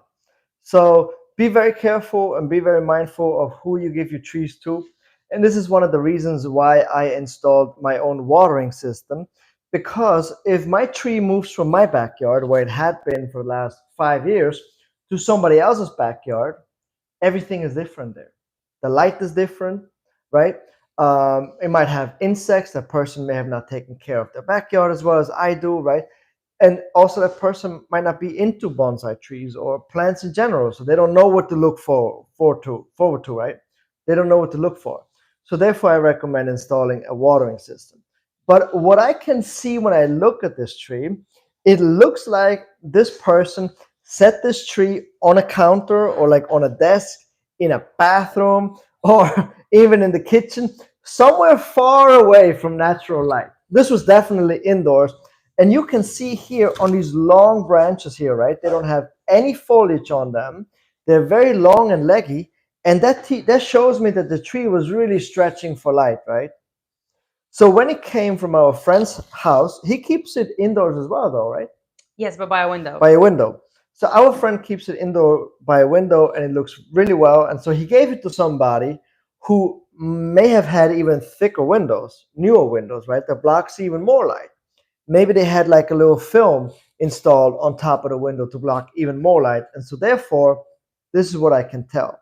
So be very careful and be very mindful of who you give your trees to. And this is one of the reasons why I installed my own watering system. Because if my tree moves from my backyard, where it had been for the last 5 years, to somebody else's backyard, everything is different there. The light is different, right? It might have insects. That person may have not taken care of their backyard as well as I do, right? And also that person might not be into bonsai trees or plants in general, so they don't know what to look forward to, right? They don't know what to look for. So therefore, I recommend installing a watering system. But what I can see when I look at this tree, it looks like this person set this tree on a counter or like on a desk in a bathroom or even in the kitchen, somewhere far away from natural light. This was definitely indoors. And you can see here on these long branches here, right? They don't have any foliage on them. They're very long and leggy. And that shows me that the tree was really stretching for light, right? So when it came from our friend's house, he keeps it indoors as well, though, right? Yes, but by a window. By a window. So our friend keeps it indoor by a window and it looks really well. And so he gave it to somebody who may have had even thicker windows, newer windows, right? That blocks even more light. Maybe they had like a little film installed on top of the window to block even more light. And so therefore, this is what I can tell.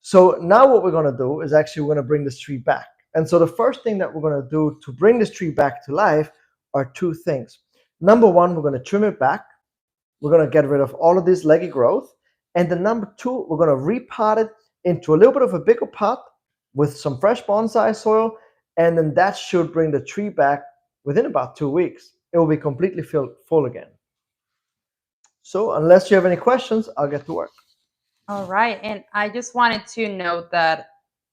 So now what we're going to do is actually we're going to bring this tree back. And so the first thing that we're going to do to bring this tree back to life are two things. Number one, we're going to trim it back. We're going to get rid of all of this leggy growth. And then number two, we're going to repot it into a little bit of a bigger pot with some fresh bonsai soil. And then that should bring the tree back within about 2 weeks. It will be completely full again. So unless you have any questions, I'll get to work. All right. And I just wanted to note that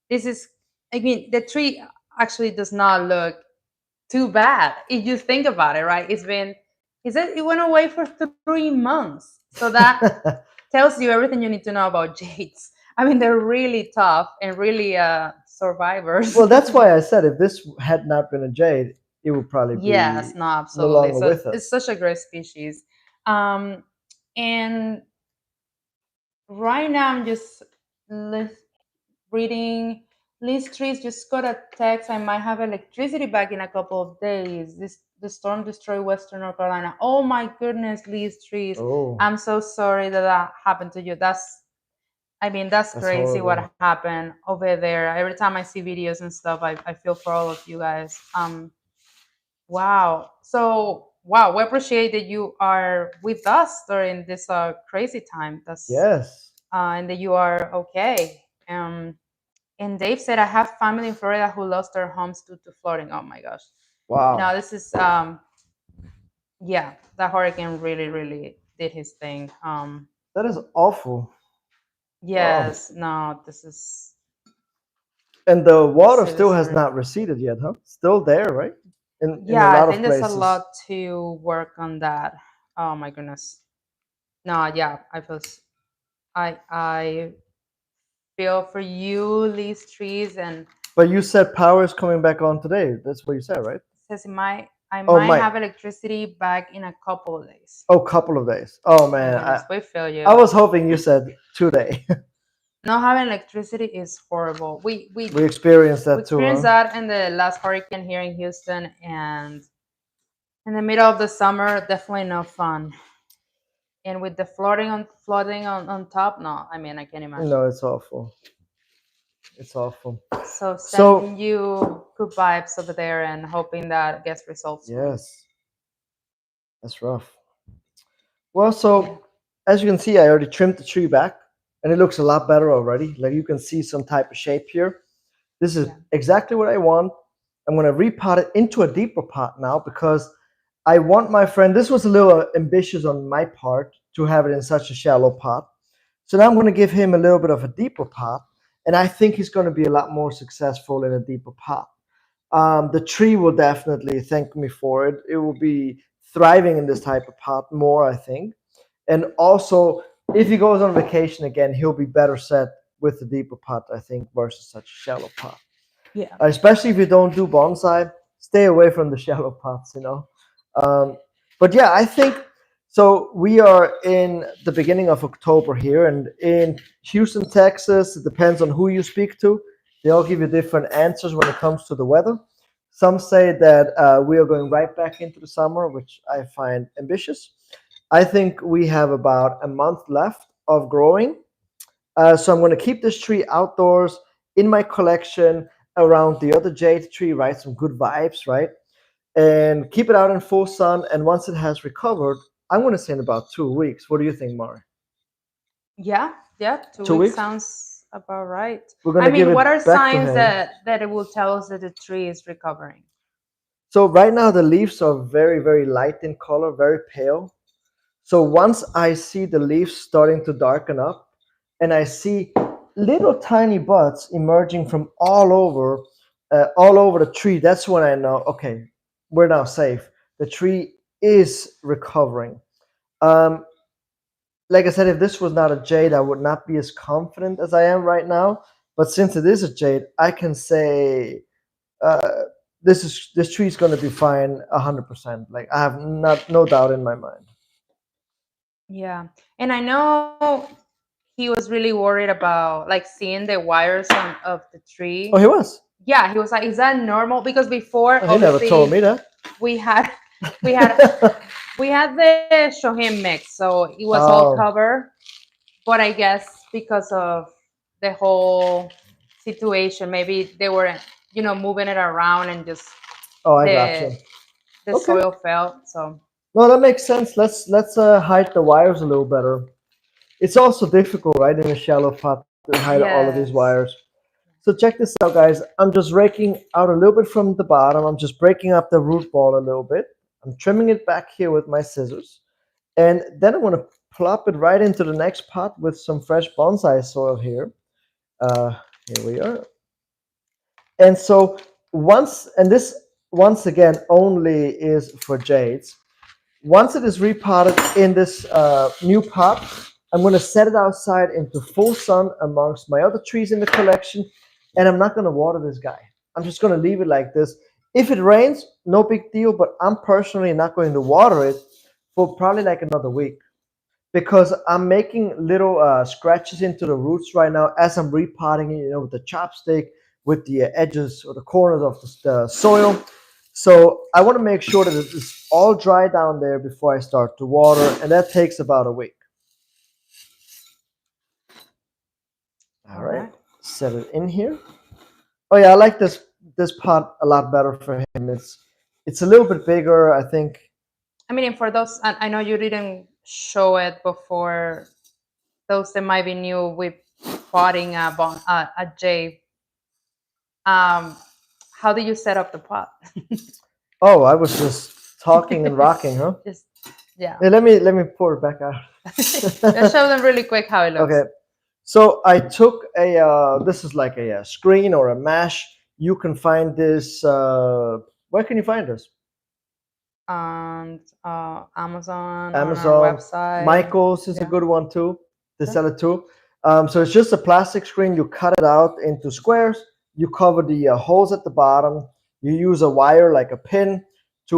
this is, I mean, the tree actually does not look too bad if you think about it, right? He said it went away for 3 months. So that tells you everything you need to know about jades. I mean, they're really tough and really survivors. Well, that's why I said if this had not been a jade, it would probably be yes, no, no absolutely. longer So with us. it's such a great species. And right now I'm just reading Liz Trees just got a text. I might have electricity back in a couple of days. The storm destroyed Western North Carolina. Oh my goodness, Liz Trees. Oh, I'm so sorry that happened to you. I mean, that's that's crazy what horrible. happened over there. Every time I see videos and stuff, I feel for all of you guys. Wow. So wow, we appreciate that you are with us during this crazy time. Yes. And that you are okay. And Dave said, I have family in Florida who lost their homes due to flooding. Oh my gosh. No, Wow. this is yeah, the hurricane really, really did his thing. That is awful. Wow. Yes, no, this is And the water still has seriously. not receded yet, huh? Still there, right? In a Yeah, I lot of think there's a places. lot to work on that. Oh my goodness. No, yeah, I feel for you, these trees, and But you said power is coming back on today. That's what you said, right? says I Oh, might might. have electricity back in a couple of days. Oh, couple of days. Oh Oh my man, goodness, we feel you. I was hoping you said today. Not having electricity is horrible. We experienced We that too, experienced huh? that in the last hurricane here in Houston, and in the middle of the summer, definitely no fun. And with the flooding on top, no, I mean I can't imagine. No, it's awful. It's awful. So So sending you good vibes over there and hoping that gets resolved soon. yes, that's rough. Well, so as you can see, I already trimmed the tree back, and it looks a lot better already. Like you can see some type of shape here. This is Yeah. exactly what I want. I'm going to repot it into a deeper pot now because I want my friend. This was a little ambitious on my part to have it in such a shallow pot. So now I'm going to give him a little bit of a deeper pot, and I think he's going to be a lot more successful in a deeper pot. The tree will definitely thank me for it. It will be thriving in this type of pot more, I think. And also, if he goes on vacation again, he'll be better set with the deeper pot, I think, versus such a shallow pot. Yeah. Especially if you don't do bonsai, stay away from the shallow pots, you know. Um, but yeah, I think so. We are in the beginning of October here, and in Houston, Texas, it depends on who you speak to. They all give you different answers when it comes to the weather. Some say that we are going right back into the summer, which I find ambitious. I think we have about a month left of growing, so I'm going to keep this tree outdoors in my collection around the other jade tree, right? Some good vibes, right? And keep it out in full sun. And once it has recovered, I'm going to say in about 2 weeks. What do you think, Mari? Yeah, yeah, two Two weeks weeks? sounds about right. We're going I to give mean, what are it back to signs him. that it will tell us that the tree is recovering? So right now the leaves are very, very light in color, very pale. So once I see the leaves starting to darken up and I see little tiny buds emerging from all over the tree, that's when I know, okay, we're now safe. The tree is recovering. Um, like I said, if this was not a jade, I would not be as confident as I am right now. But since it is a jade, I can say uh, this tree is going to be fine 100%. Like I have not no doubt in my mind. Yeah. And I know he was really worried about like seeing the wires of the Oh, tree. he was. Yeah, he was like, is that normal? Because before, Oh, he never told obviously, me that. we had we had we had the Shohim mix, so it was all Oh, cover. But I guess because of the whole situation, maybe they were, moving it around and just oh, I got the you. the Okay. soil fell. So No, that makes sense. Let's hide the wires a little better. It's also difficult, right, in a shallow pot to hide all of these yes. wires. So check this out, guys. I'm just raking out a little bit from the bottom. I'm just breaking up the root ball a little bit. I'm trimming it back here with my scissors. And then I'm going to plop it right into the next pot with some fresh bonsai soil here. Uh, Here we are. And so and this once again only is for jades. Once it is repotted in this new pot, I'm going to set it outside into full sun amongst my other trees in the collection, and I'm not going to water this guy. I'm just going to leave it like this. If it rains, no big deal, but I'm personally not going to water it for probably like another week because I'm making little scratches into the roots right now as I'm repotting it, with the chopstick, with the edges or the corners of the soil. So I want to make sure that it is all dry down there before I start to water, and that takes about a week. All All right, right. set it in here. Oh yeah, I like this pot a lot better for him. It's a little bit bigger, I think. I mean, and for those, I know you didn't show it before. Those that might be new with potting a J. Um, how do you set up the pot? Oh, I was just talking and rocking, huh? Just yeah. Hey, let me pour it back out. Just show them really quick how it Okay, looks. so I took this is like a screen or a mesh. You can find this. Where can you find this? On Amazon, on our Amazon. website. Michaels is a Yeah. good one too. They Yeah. sell it too. So it's just a plastic screen. You cut it out into squares. You cover the holes at the bottom. You use a wire like a pin to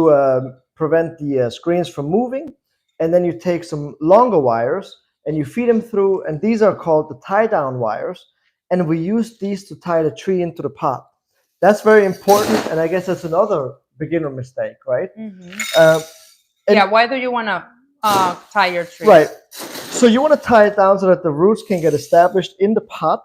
prevent the screens from moving. And then you take some longer wires and you feed them through. And these are called the tie down wires. And we use these to tie the tree into the pot. That's very important. And I guess that's another beginner mistake, right? Hmm. Um, Yeah. and Why do you want to tie your tree? Right. So you want to tie it down so that the roots can get established in the pot.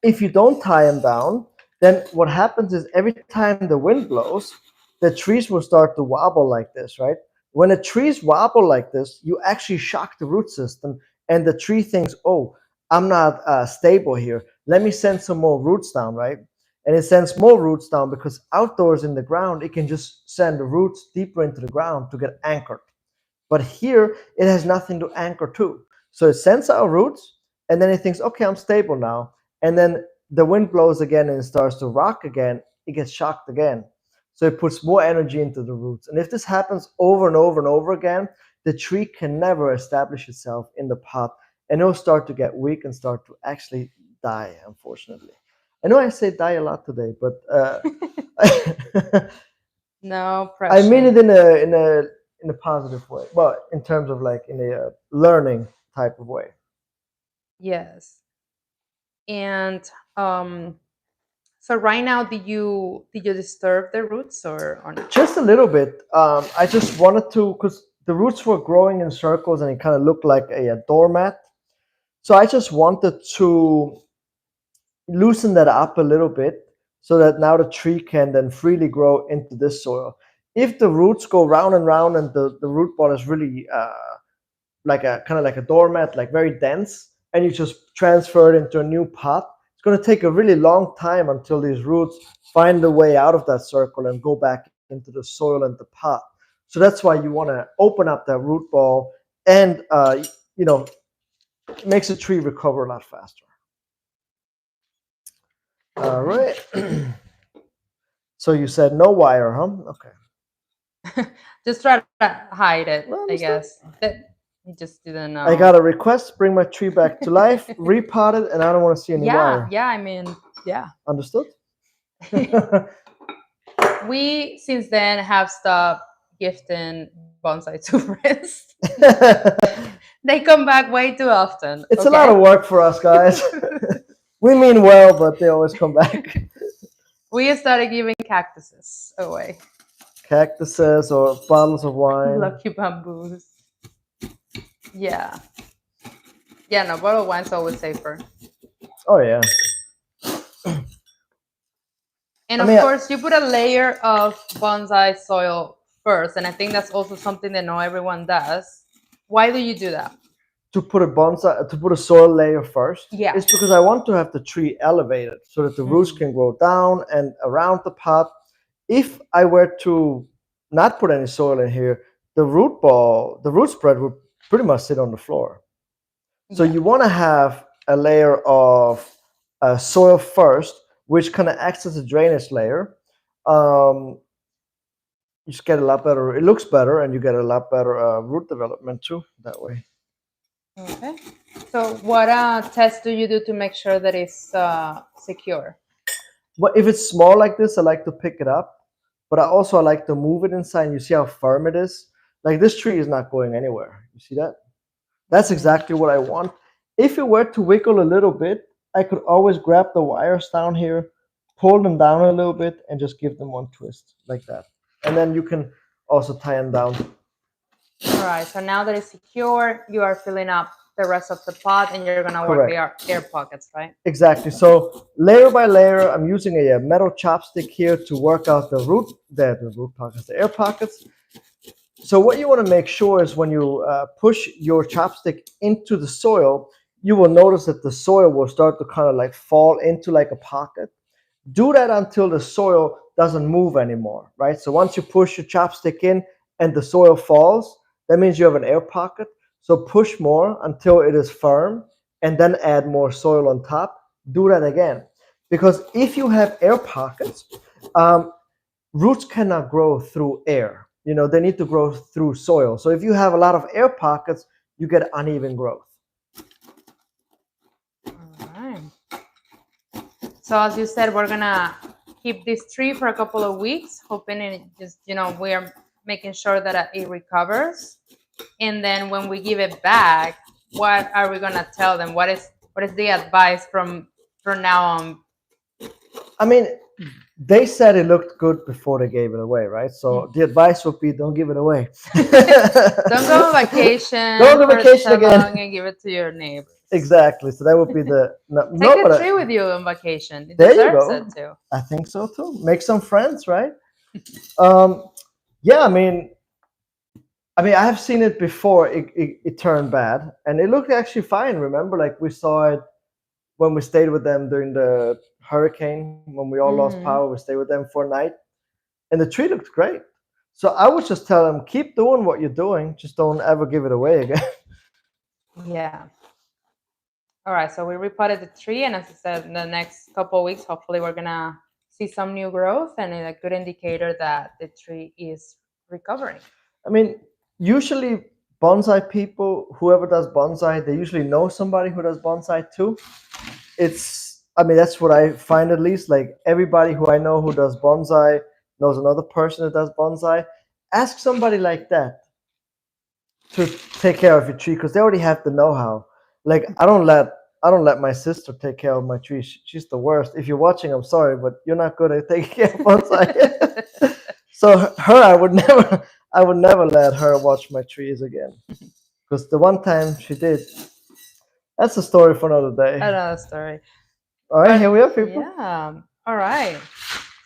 If you don't tie them down, then what happens is every time the wind blows, the trees will start to wobble like this, right? When the trees wobble like this, you actually shock the root system, and the tree thinks, "Oh, I'm not stable here. Let me send some more roots down," right? And it sends more roots down because outdoors in the ground, it can just send the roots deeper into the ground to get anchored. But here, it has nothing to anchor to. So it sends out roots, and then it thinks, okay, I'm stable now. And then the wind blows again and it starts to rock again. It gets shocked again. So it puts more energy into the roots. And if this happens over and over and over again, the tree can never establish itself in the pot and it'll start to get weak and start to actually die, unfortunately. I know I say die a lot today, but No I mean pressure. it in a positive way. Well, in terms of like in a learning type of way. Yes. And um, so right now, did you disturb the roots or not? Just a little bit. I just wanted to, because the roots were growing in circles and it kind of looked like a doormat. So I just wanted to loosen that up a little bit so that now the tree can then freely grow into this soil. If the roots go round and round and the root ball is really like a kind of like a doormat, like very dense, and you just transfer it into a new pot, it's going to take a really long time until these roots find a way out of that circle and go back into the soil and the pot. So that's why you want to open up that root ball, and you know, it makes the tree recover a lot faster. All All right. right. So you said no wire, huh? Okay. Just try to hide it, Well, I understood. guess. That he just didn't I know. got a request, bring my tree back to life, repot it, and I don't want to see any Yeah, wire. yeah, I mean, yeah. Understood? We since then have stopped gifting bonsai to friends. They come back way too often. It's a lot Okay. of work for us, guys. We mean well, but they always come back. We started giving cactuses away. Cactuses or bottles of wine. Lucky bamboos. Yeah. Yeah, no, bottled wine's always safer. Oh, yeah. And I of mean, course, you put a layer of bonsai soil first. And I think that's also something that not everyone does. Why do you do that? to put a soil layer first Yeah. is because I want to have the tree elevated so that the roots Mm. can grow down and around the pot. If I were to not put any soil in here, the root spread would pretty much sit on the floor. So Yeah. you want to have a layer of soil first, which kind of acts as a drainage layer. Um, you just get a lot better. It looks better, and you get a lot better root development too that way. Okay. So, what test do you do to make sure that it's secure? But if it's small like this, I like to pick it up. But I like to move it inside. And you see how firm it is? Like this tree is not going anywhere. You see that? That's exactly what I want. If it were to wiggle a little bit, I could always grab the wires down here, pull them down a little bit, and just give them one twist like that. And then you can also tie them down. All right. So now that it's secure, you are filling up the rest of the pot, and you're gonna work the Correct. air pockets, right? Exactly. So layer by layer, I'm using a metal chopstick here to work out the root pockets, the air pockets. So what you want to make sure is when you push your chopstick into the soil, you will notice that the soil will start to kind of like fall into like a pocket. Do that until the soil doesn't move anymore, right? So once you push your chopstick in and the soil falls, that means you have an air pocket. So push more until it is firm and then add more soil on top. Do that again. Because if you have air pockets, um, roots cannot grow through air. You know, they need to grow through soil. So if you have a lot of air pockets, you get uneven growth. All right. So as you said, we're gonna keep this tree for a couple of weeks, hoping it just we are making sure that it recovers. And then when we give it back, what are we gonna tell them? What is the advice from now on? I mean, they said it looked good before they gave it away, right? So the advice would be don't give it away. Don't go on vacation Go on for vacation so again. long and give it to your neighbors. Exactly. So that would be the Take a but tree with you on vacation. It there you deserves go. it too. I think so too. Make some friends, right? Um, yeah. I have seen it before. It turned bad, and it looked actually fine. Remember, like we saw it when we stayed with them during the hurricane when we all lost Mhm. power. We stayed with them for a night, and the tree looked great. So I would just tell them keep doing what you're doing. Just don't ever give it away again. Yeah. All right. So we repotted the tree, and as I said, in the next couple of weeks, hopefully, we're gonna see some new growth and a good indicator that the tree is recovering. I mean, usually bonsai people, whoever does bonsai, they usually know somebody who does bonsai too. It's I mean, that's what I find at least. Like everybody who I know who does bonsai knows another person that does bonsai. Ask somebody like that to take care of your tree because they already have the know-how. Like I don't let my sister take care of my tree. She's the worst. If you're watching, I'm sorry, but you're not good at taking care of bonsai. So her, I would never let her watch my trees again. Because the one time she did, that's a story for another day. Another story. All right, But here we are, people. yeah, all right.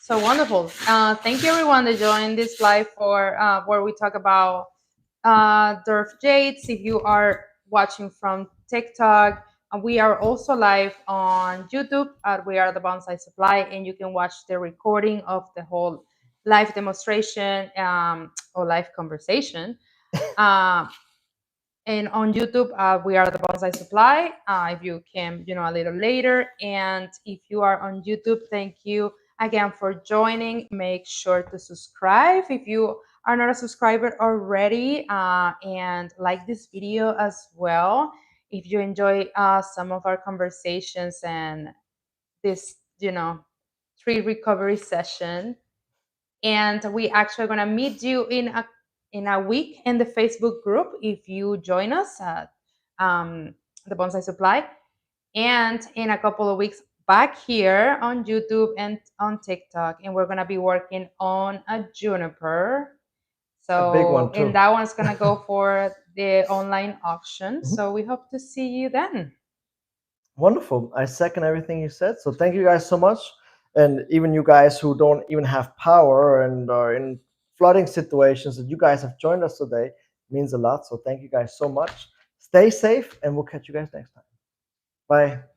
So wonderful. Thank you everyone that joined this live for where we talk about Dwarf Jades. If you are watching from TikTok, we are also live on YouTube at We Are the Bonsai Supply, and you can watch the recording of the whole live demonstration or live conversation. Uh, and on YouTube, we are the Bonsai Supply. If you came, a little later, and if you are on YouTube, thank you again for joining. Make sure to subscribe if you are not a subscriber already, and like this video as well. If you enjoy some of our conversations and this, tree recovery session, and we actually are going to meet you in a week in the Facebook group if you join us at the Bonsai Supply, and in a couple of weeks back here on YouTube and on TikTok, and we're going to be working on a juniper. A big one So, and too. that one's going to go for the online auction. Mhm. So we hope to see you then. Wonderful. I second everything you said. So thank you guys so much. And even you guys who don't even have power and are in flooding situations, that you guys have joined us today means a lot. So thank you guys so much. Stay safe, and we'll catch you guys next time. Bye.